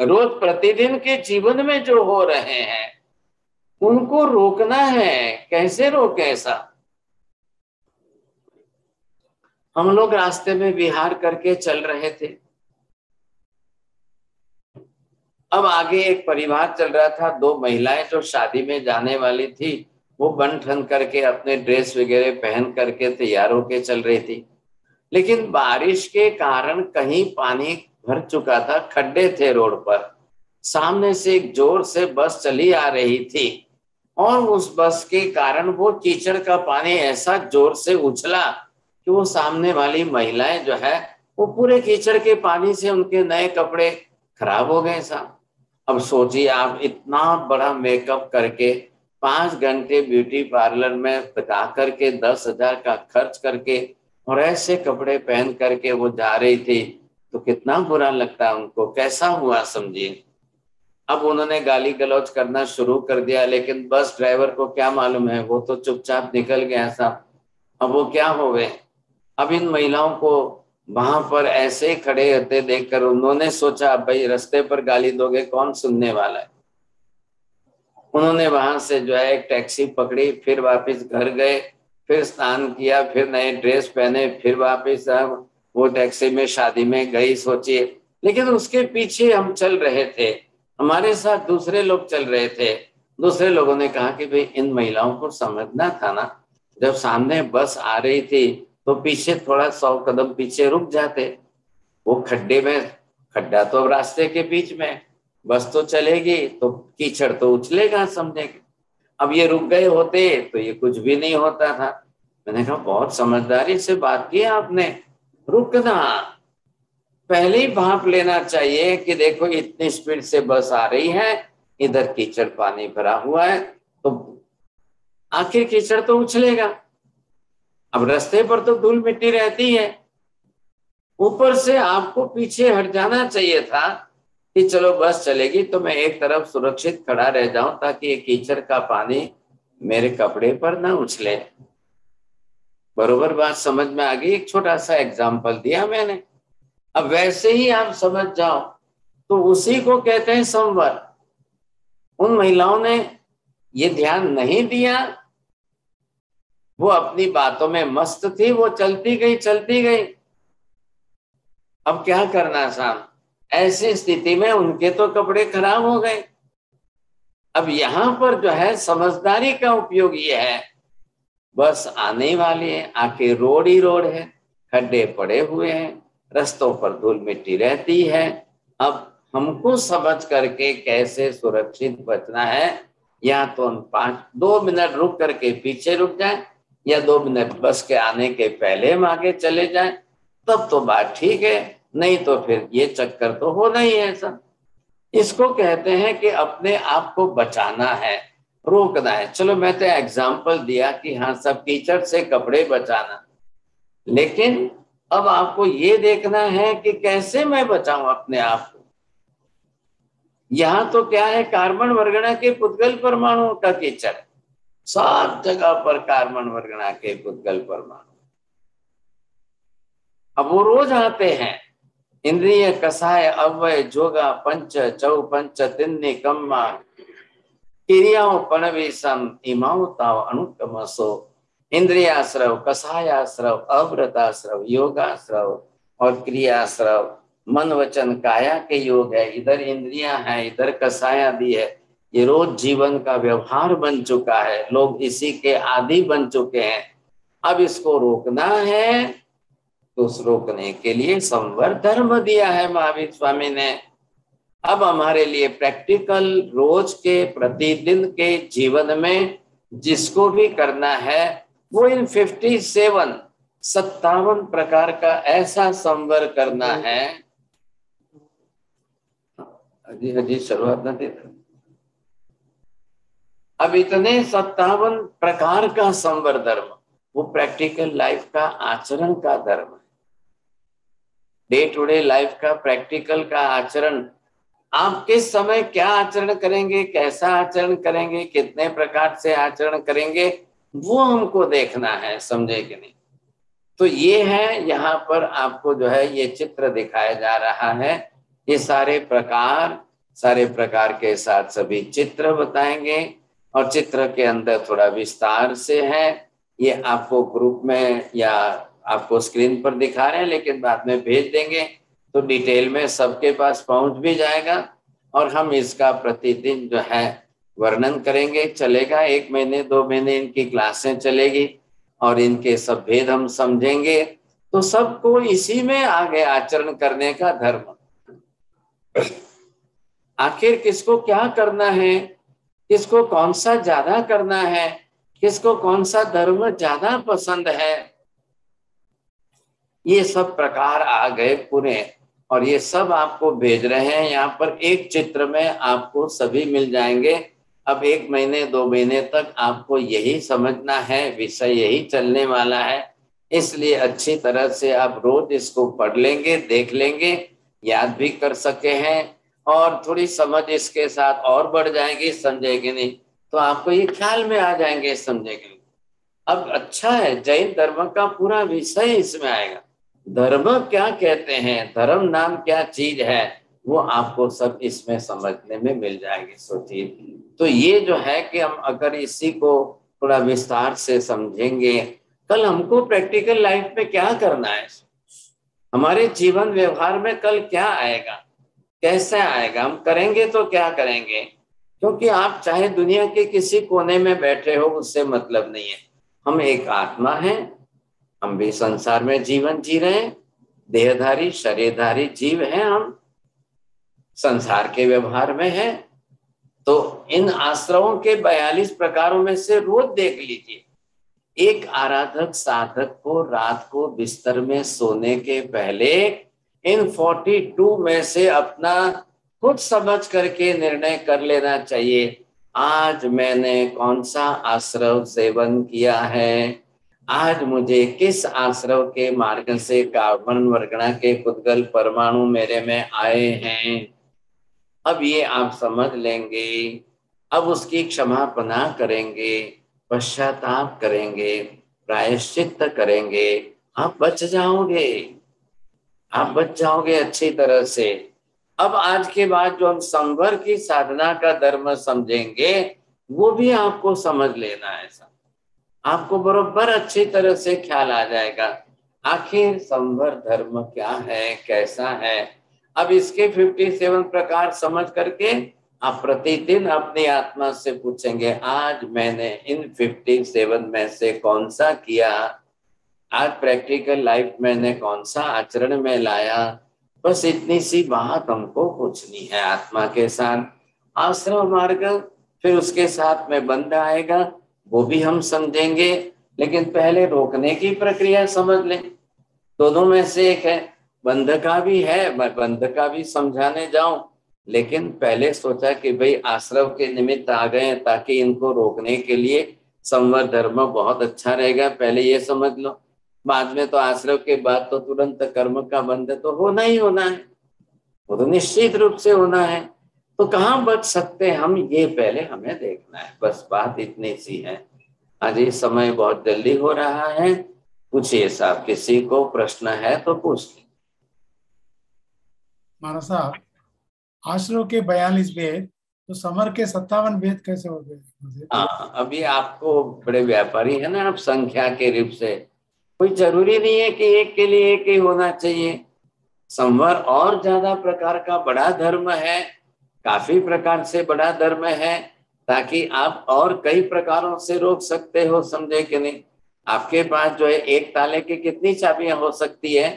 रोज प्रतिदिन के जीवन में जो हो रहे हैं, उनको रोकना है। कैसे रोके? ऐसा हम लोग रास्ते में विहार करके चल रहे थे, अब आगे एक परिवार चल रहा था, 2 महिलाएं जो शादी में जाने वाली थी, वो बन ठन करके अपने ड्रेस वगैरह पहन करके तैयार होके चल रही थी। लेकिन बारिश के कारण कहीं पानी भर चुका था, खड्डे थे रोड पर, सामने से एक जोर से बस चली आ रही थी और उस बस के कारण वो कीचड़ का पानी ऐसा जोर से उछला कि वो सामने वाली महिलाएं जो है, वो पूरे कीचड़ के पानी से उनके नए कपड़े खराब हो गए साहब। अब सोचिए आप इतना बड़ा मेकअप करके 5 घंटे ब्यूटी पार्लर में बिता करके 10,000 का खर्च करके और ऐसे कपड़े पहन करके वो जा रही थी, तो कितना बुरा लगता उनको, कैसा हुआ समझिए। अब उन्होंने गाली गलौज करना शुरू कर दिया, लेकिन बस ड्राइवर को क्या मालूम है, वो तो चुपचाप निकल गया साहब। अब वो क्या हो गए। अब इन महिलाओं को वहां पर ऐसे खड़े होते देखकर उन्होंने सोचा भाई रास्ते पर गाली दोगे कौन सुनने वाला है। उन्होंने वहां से जो है एक टैक्सी पकड़ी, फिर वापस घर गए, फिर स्नान किया, फिर नए ड्रेस पहने, फिर वापस वो टैक्सी में शादी में गई। सोचिए, लेकिन उसके पीछे हम चल रहे थे, हमारे साथ दूसरे लोग चल रहे थे। दूसरे लोगों ने कहा कि भाई इन महिलाओं को समझना था ना, जब सामने बस आ रही थी तो पीछे थोड़ा 100 कदम पीछे रुक जाते। वो खड्डे में, खड्डा तो रास्ते के बीच में, बस तो चलेगी तो कीचड़ तो उछलेगा समझेंगे। अब ये रुक गए होते तो ये कुछ भी नहीं होता था। मैंने कहा बहुत समझदारी से बात की आपने, रुकना, पहले ही भाप लेना चाहिए कि देखो इतनी स्पीड से बस आ रही है, इधर कीचड़ पानी भरा हुआ है, तो आखिर कीचड़ तो उछलेगा। अब रास्ते पर तो धूल मिट्टी रहती है, ऊपर से आपको पीछे हट जाना चाहिए था कि चलो बस चलेगी तो मैं एक तरफ सुरक्षित खड़ा रह जाऊं ताकि ये कीचड़ का पानी मेरे कपड़े पर ना उछले। बरोबर बात समझ में आ गई। एक छोटा सा एग्जाम्पल दिया मैंने। अब वैसे ही आप समझ जाओ तो उसी को कहते हैं संवर। उन महिलाओं ने ये ध्यान नहीं दिया, वो अपनी बातों में मस्त थी, वो चलती गई। अब क्या करना साहब, ऐसी स्थिति में उनके तो कपड़े खराब हो गए। अब यहां पर जो है समझदारी का उपयोग ये है, बस आने वाली है, आके रोड ही रोड है, खड्डे पड़े हुए हैं, रास्तों पर धूल मिट्टी रहती है। अब हमको समझ करके कैसे सुरक्षित बचना है, या तो हम 2 मिनट रुक करके पीछे रुक जाए, या 2 मिनट बस के आने के पहले हम आगे चले जाए, तब तो बात ठीक है, नहीं तो फिर ये चक्कर तो होना ही है ऐसा। इसको कहते हैं कि अपने आप को बचाना है, रोकना है। चलो मैं तो एग्जाम्पल दिया कि हाँ सब कीचड़ से कपड़े बचाना, लेकिन अब आपको ये देखना है कि कैसे मैं बचाऊं अपने आप को। यहां तो क्या है, कार्बन वर्गणा के पुद्गल परमाणुओं का कीचड़, सब जगह पर कार्बन वर्गणा के पुद्गल परमाणु। अब वो रोज आते हैं, इंद्रिय कसाय अव्यय जोगा पंच चौ पंच तिन्नी कम्मा क्रियाओं पणवीसम इमाओ ताव अनुकमसो। इंद्रियाश्रव, कसायाश्रव, अव्रताश्रव, योगाश्रव और क्रियाश्रव, मन वचन काया के योग है। इधर इंद्रियां हैं, इधर कसाया भी है। ये रोज जीवन का व्यवहार बन चुका है, लोग इसी के आदी बन चुके हैं। अब इसको रोकना है, तो उस रोकने के लिए संवर धर्म दिया है महावीर स्वामी ने। अब हमारे लिए प्रैक्टिकल रोज के प्रतिदिन के जीवन में जिसको भी करना है, वो इन 57 प्रकार का ऐसा संवर करना है। अजी शुरुआत न दे। अब इतने 57 प्रकार का संवर धर्म, वो प्रैक्टिकल लाइफ का आचरण का धर्म है, डे टू डे लाइफ का प्रैक्टिकल का आचरण। आप किस समय क्या आचरण करेंगे, कैसा आचरण करेंगे, कितने प्रकार से आचरण करेंगे, वो हमको देखना है, समझे कि नहीं। तो ये है, यहाँ पर आपको जो है ये चित्र दिखाया जा रहा है। ये सारे प्रकार के साथ सभी चित्र बताएंगे, और चित्र के अंदर थोड़ा विस्तार से है। ये आपको ग्रुप में या आपको स्क्रीन पर दिखा रहे हैं, लेकिन बाद में भेज देंगे तो डिटेल में सबके पास पहुंच भी जाएगा, और हम इसका प्रतिदिन जो है वर्णन करेंगे। चलेगा 1 महीने 2 महीने इनकी क्लासें चलेगी, और इनके सब भेद हम समझेंगे, तो सबको इसी में आगे आचरण करने का धर्म। आखिर किसको क्या करना है, किसको कौन सा ज्यादा करना है, किसको कौन सा धर्म ज्यादा पसंद है, ये सब प्रकार आ गए पूरे। और ये सब आपको भेज रहे हैं यहाँ पर। एक चित्र में आपको सभी मिल जाएंगे। अब 1 महीने 2 महीने तक आपको यही समझना है, विषय यही चलने वाला है। इसलिए अच्छी तरह से आप रोज इसको पढ़ लेंगे, देख लेंगे, याद भी कर सके हैं, और थोड़ी समझ इसके साथ और बढ़ जाएगी, समझेंगे नहीं तो आपको ये ख्याल में आ जाएंगे, समझेंगे। अब अच्छा है, जैन धर्म का पूरा विषय इसमें आएगा। धर्म क्या कहते हैं, धर्म नाम क्या चीज है, वो आपको सब इसमें समझने में मिल जाएगी। सोचिए, तो ये जो है कि हम अगर इसी को थोड़ा विस्तार से समझेंगे, कल हमको प्रैक्टिकल लाइफ में क्या करना है, हमारे जीवन व्यवहार में कल क्या आएगा, कैसे आएगा, हम करेंगे तो क्या करेंगे। क्योंकि आप चाहे दुनिया के किसी कोने में बैठे हो, उससे मतलब नहीं है। हम एक आत्मा हैं, हम भी संसार में जीवन जी रहे हैं, देहधारी शरीरधारी जीव हैं, हम संसार के व्यवहार में हैं। तो इन आश्रमों के 42 प्रकारों में से रोज देख लीजिए, एक आराधक साधक को रात को बिस्तर में सोने के पहले इन 42 में से अपना खुद समझ करके निर्णय कर लेना चाहिए, आज मैंने कौन सा आश्रव सेवन किया है, आज मुझे किस आश्रव के मार्ग से कार्बन वर्गणा के पुद्गल परमाणु मेरे में आए हैं। अब ये आप समझ लेंगे, अब उसकी क्षमापना करेंगे, पश्चाताप करेंगे, प्रायश्चित करेंगे, आप बच जाओगे, आप बच जाओगे अच्छी तरह से। अब आज के बाद जो हम संवर की साधना का धर्म समझेंगे, वो भी आपको समझ लेना है। ऐसा आपको बरोबर अच्छी तरह से ख्याल आ जाएगा, आखिर संवर धर्म क्या है, कैसा है। अब इसके 57 प्रकार समझ करके आप प्रतिदिन अपनी आत्मा से पूछेंगे, आज मैंने इन 57 में से कौन सा किया, आज प्रैक्टिकल लाइफ मैंने कौन सा आचरण में लाया। बस इतनी सी बात हमको पूछनी है आत्मा के साथ। आश्रम मार्ग फिर उसके साथ में बंध आएगा, वो भी हम समझेंगे, लेकिन पहले रोकने की प्रक्रिया समझ लें। दोनों में से एक है, बंध का भी है, मैं बंध का भी समझाने जाऊं, लेकिन पहले सोचा कि भाई आश्रम के निमित्त आ गए ताकि इनको रोकने के लिए संवर धर्म बहुत अच्छा रहेगा, पहले ये समझ लो। बाद में तो आश्रम के बाद तो तुरंत कर्म का बंध तो होना ही होना है, वो तो निश्चित रूप से होना है। तो कहाँ बच सकते हम, ये पहले हमें देखना है। बस बात इतनी सी है। आज ये समय बहुत जल्दी हो रहा है, पूछिए साहब, किसी को प्रश्न है तो पूछ लीजिए। महाराज साहब, आश्रम के 42 भेद, तो समर के 57 भेद कैसे हो गए? हाँ, अभी आपको बड़े व्यापारी है ना आप, संख्या के रूप से कोई जरूरी नहीं है कि एक के लिए एक ही होना चाहिए। संवर और ज्यादा प्रकार का बड़ा धर्म है, काफी प्रकार से बड़ा धर्म है, ताकि आप और कई प्रकारों से रोक सकते हो, समझे कि नहीं। आपके पास जो है एक ताले की कितनी चाबियां हो सकती है?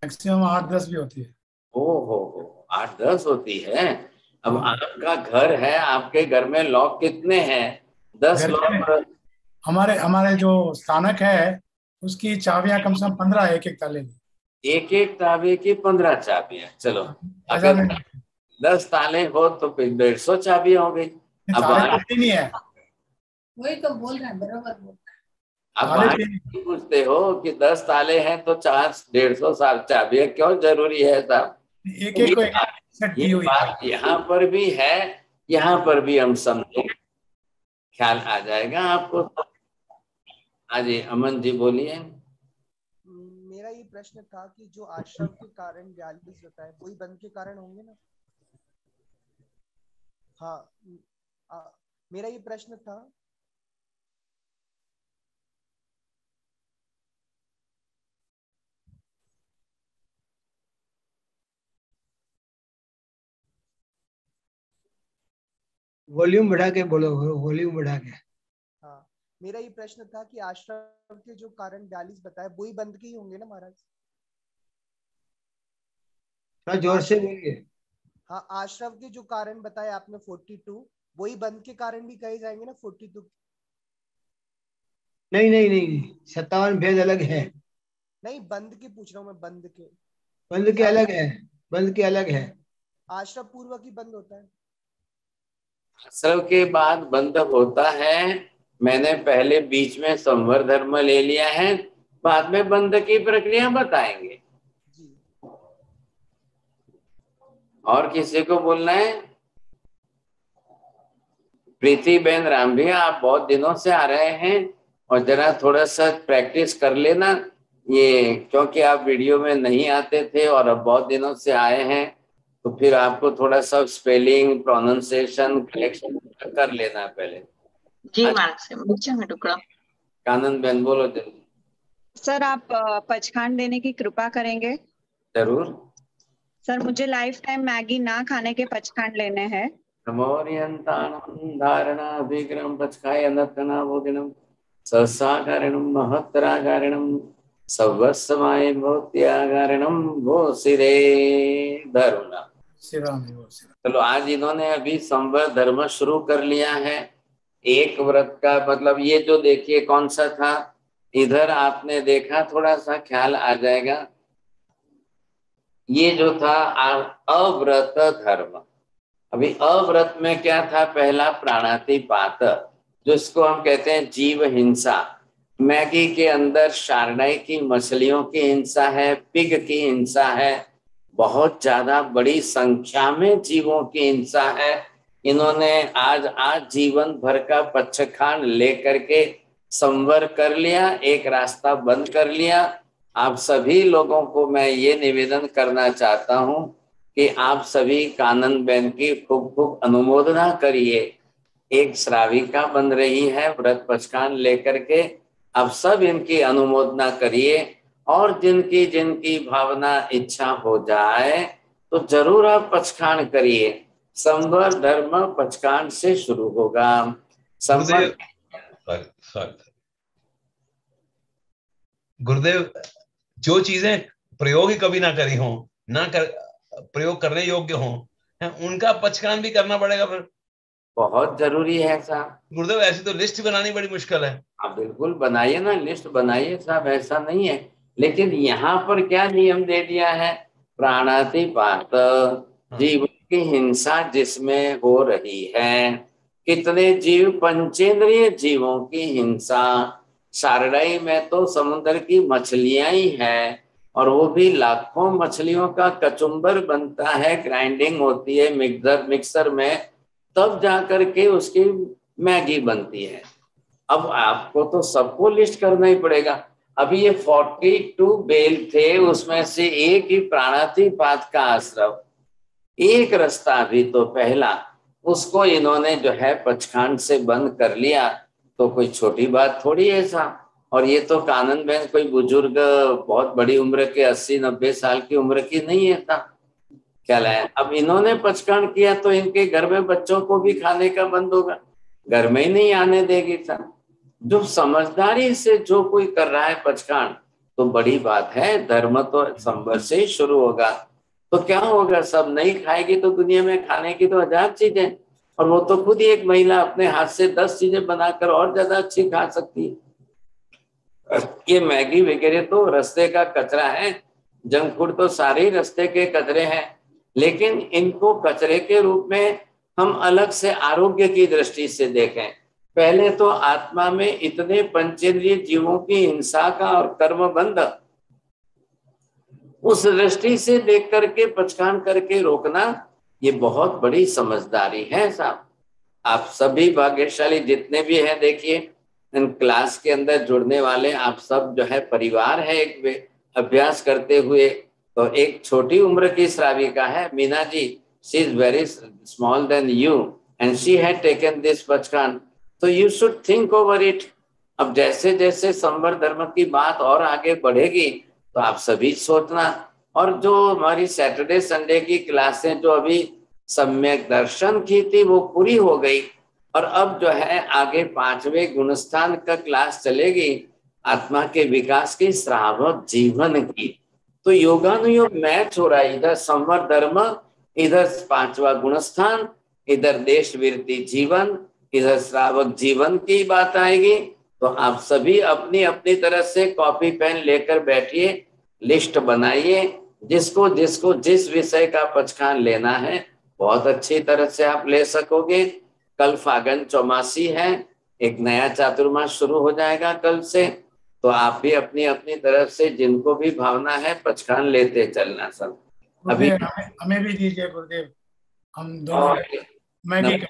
मैक्सिमम 8-10 भी होती है। ओ हो, 8-10 होती है। अब हाँ। आपका घर है, आपके घर में लॉक कितने हैं? 10 घर के लॉक। हमारे हमारे जो स्थानक है, उसकी चाबियां कम से कम 15 एक एक ताले की। एक एक ताबे की 15 चाबियां, चलो 1000 अगर में 10 ताले हो तो फिर 150 चाबियां हो गई। अब ताले आप तीन ही है। वही तो बोल रहे हैं, बराबर बोल रहे आप ताले बाहर तीन। पूछते हो कि 10 ताले हैं तो 150 साल चाबियां क्यों जरूरी है साहब। एक एक को एक सेट दी ये हुई है। बात यहाँ पर भी है, यहाँ पर भी हम समझे, ख्याल आ जाएगा आपको। हाँ जी, अमन जी बोलिए। मेरा ये प्रश्न था कि जो आश्रम के कारण 42 बताए, वही बंद के कारण होंगे ना? हाँ, मेरा ये प्रश्न था। वॉल्यूम बढ़ा के बोलो, वॉल्यूम बढ़ा के। हाँ, मेरा ये प्रश्न था कि आश्रम के जो कारण 42 बताए, वही बंद के ही होंगे ना महाराज? थोड़ा जोर से बोलिए। हाँ, आश्रम के जो कारण बताए आपने 42, वही बंद के कारण भी कहे जाएंगे ना 42? नहीं नहीं नहीं, 57 भेद अलग है। नहीं, बंद के पूछ रहा हूँ मैं, बंद के। बंद के अलग है, बंद के अलग है। आश्रम पूर्वक ही बंद होता है। आश्रम के बाद बंद होता है। मैंने पहले बीच में संवर धर्म ले लिया है, बाद में बंद की प्रक्रिया बताएंगे। जी। और किसी को बोलना है? प्रीति बेन राम भैया, आप बहुत दिनों से आ रहे हैं और जरा थोड़ा सा प्रैक्टिस कर लेना ये, क्योंकि आप वीडियो में नहीं आते थे और अब बहुत दिनों से आए हैं, तो फिर आपको थोड़ा सा स्पेलिंग, प्रोनाउंसिएशन, करेक्शन कर लेना पहले। जी महाराज से बच्चा में टुकड़ा। कानन बेन बोलो जल्दी। सर आप पचखांड देने की कृपा करेंगे? जरूर। सर मुझे लाइफ टाइम मैगी ना खाने के पचखांड लेने हैं। नमोरियंतानं धारणा विग्रहं पचखाय अनर्थना भोजनम ससाकारणं महत्तराकारणं सर्वस्वमय भौत्याकारणं भो सिरे धर्मना। चलो, आज इन्होंने अभी संवर धर्म शुरू कर लिया है। एक व्रत का मतलब ये जो देखिए कौन सा था, इधर आपने देखा, थोड़ा सा ख्याल आ जाएगा। ये जो था अव्रत धर्म। अभी अव्रत में क्या था? पहला प्राणातिपात, जिसको हम कहते हैं जीव हिंसा। मैगी के अंदर शार्डई की मछलियों की हिंसा है, पिग की हिंसा है, बहुत ज्यादा बड़ी संख्या में जीवों की हिंसा है। इन्होंने आज जीवन भर का पचखांड लेकर के संवर कर लिया, एक रास्ता बंद कर लिया। आप सभी लोगों को मैं ये निवेदन करना चाहता हूं कि आप सभी कानन बेन की खूब खूब अनुमोदना करिए। एक श्राविका बन रही है व्रत पचखांड लेकर के, आप सब इनकी अनुमोदना करिए। और जिनकी जिनकी भावना इच्छा हो जाए तो जरूर आप पचखांड करिए। संवर धर्म पचखांड से शुरू होगा। संवर गुरुदेव, जो चीजें प्रयोग ही कभी ना करी हो, प्रयोग करने योग्य हो, उनका पचखांड भी करना पड़ेगा फिर। बहुत जरूरी है साहब। गुरुदेव, ऐसी तो लिस्ट बनानी बड़ी मुश्किल है। आप बिल्कुल बनाइए ना, लिस्ट बनाइए साहब, ऐसा नहीं है। लेकिन यहाँ पर क्या नियम दे दिया है? प्राणातिपात, जीव की हिंसा जिसमें हो रही है। कितने जीव? पंचेंद्रिय जीवों की हिंसा। शारदाई में तो समुद्र की मछलियां ही है, और वो भी लाखों मछलियों का कचुम्बर बनता है, ग्राइंडिंग होती है मिक्सर में, तब जाकर के उसकी मैगी बनती है। अब आपको तो सबको लिस्ट करना ही पड़ेगा। अभी ये 42 बेल थे, उसमें से एक ही प्राणातिपात का आश्रम, एक रास्ता भी तो पहला, उसको इन्होंने जो है पचखांड से बंद कर लिया। तो कोई छोटी बात थोड़ी है साहब। और ये तो कानन बेन कोई बुजुर्ग, बहुत बड़ी उम्र के 80-90 साल की उम्र की नहीं है साहब। क्या लाया? अब इन्होंने पचखांड किया तो इनके घर में बच्चों को भी खाने का बंद होगा, घर में ही नहीं आने देगी साहब। जो समझदारी से जो कोई कर रहा है पचखांड तो बड़ी बात है। धर्म तो संवर से ही शुरू होगा। तो क्या होगा? सब नहीं खाएगी तो दुनिया में खाने की तो 1000 चीजें, और वो तो खुद ही एक महिला अपने हाथ से 10 चीजें बनाकर और ज्यादा अच्छी खा सकती है। ये मैगी वगैरह तो रास्ते का कचरा है, जंक फूड तो सारे रास्ते के कचरे हैं। लेकिन इनको कचरे के रूप में हम अलग से आरोग्य की दृष्टि से देखें। पहले तो आत्मा में इतने पंचेंद्रिय जीवों की हिंसा का और कर्म बंध, उस दृष्टि से देख करके पचखांड करके रोकना, ये बहुत बड़ी समझदारी है साहब। आप सभी भाग्यशाली जितने भी हैं, देखिए इन क्लास के अंदर जुड़ने वाले आप सब जो है परिवार है एक अभ्यास करते हुए। तो एक छोटी उम्र की श्राविका है Meena ji, she is very small then you and she had taken this पचखांड, तो you should think over it. अब जैसे जैसे संवर धर्म की बात और आगे बढ़ेगी तो आप सभी सोचना। और जो हमारी सैटरडे संडे की क्लासें जो अभी सम्यक दर्शन की थी वो पूरी हो गई, और अब जो है आगे 5वें गुणस्थान का क्लास चलेगी, आत्मा के विकास की, श्रावक जीवन की। तो योगानुयोग मैच हो रहा है, इधर संवर धर्म, इधर 5वां गुणस्थान, इधर देश वृत्ति जीवन, इधर श्रावक जीवन की बात आएगी। तो आप सभी अपनी अपनी तरह से कॉपी पेन लेकर बैठिए, लिस्ट बनाइए जिसको जिसको जिस विषय का पचखान लेना है बहुत अच्छी तरह से आप ले सकोगे। कल फागुन चौमासी है, एक नया चातुर्मास शुरू हो जाएगा कल से, तो आप भी अपनी अपनी तरफ से जिनको भी भावना है पचखान लेते चलना सब। अभी हमें भी दीजिए गुरुदेव, हम दोनों मैगी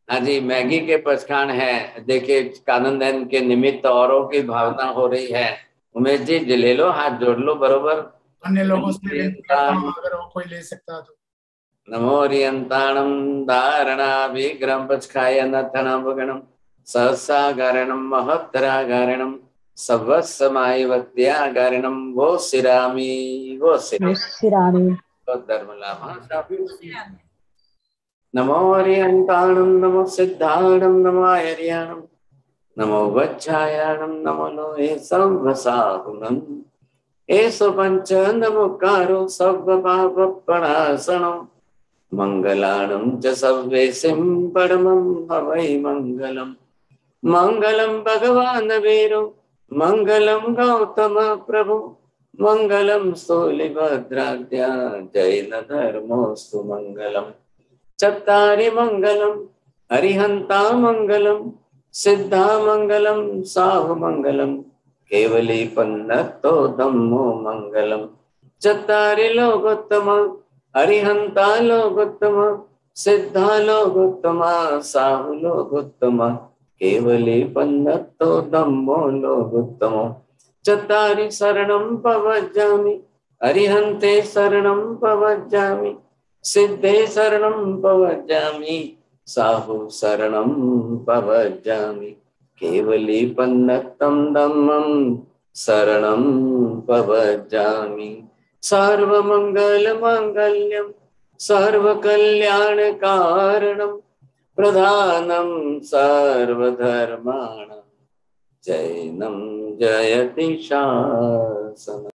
हाँ जी, मैगी के पचखान है। देखिए कानंदन के निमित्त औरों की भावना हो रही है। उमेश जी ले लो, हाथ जोड़ लो बरोबर। अन्य लोगों से विनती करता हूँ अगर वो कोई ले सकता तो। नमो रियंताणं धारणा विग्रहं पचखाय नथनवगणं सहसागारणं महत्तरागारणं सर्वस्वमायवत्यागारणं वो सिरामी वो सिरामी धर्मलाभा। नमो रियंताणं नमो सिद्धाणं नमो आर्याणं नमो वज्रायाणं नमो लोहे सर्वसाहुनं एषो पंच नमोकारो सर्वपापप्रणाशनं मंगलानं च सर्वेशं परमं हवै मंगलम्। मंगलं भगवान् वीरो मंगलं गौतम प्रभु मंगलं स्थूलिभद्राद्या जैन धर्मोऽस्तु मंगलम्। चत्तारि मंगलम् अरिहन्ता मंगलम् सिद्धा मंगलम् साहु मंगलम् केवली पन्नतो धम्मो मंगलम्। चत्तारि लोकोत्तम अरिहंता लोकोत्तम सिद्धा लोकोत्तम साहु लोकोत्तम केवली पन्नतो धम्मो लोकोत्तम। चत्तारि शरणं पवज्जामि अरिहन्ते शरणं पवज्जामि सिद्धे शरणं पवज्जामि साहु शरणं पवज्जामि केवली पन्नतं धम्मं शरणं पवज्जामि। सर्वमंगल मांगल्यं सर्वकल्याणकारणं प्रधानं सर्वधर्माणां जैनं जयति शासनम्।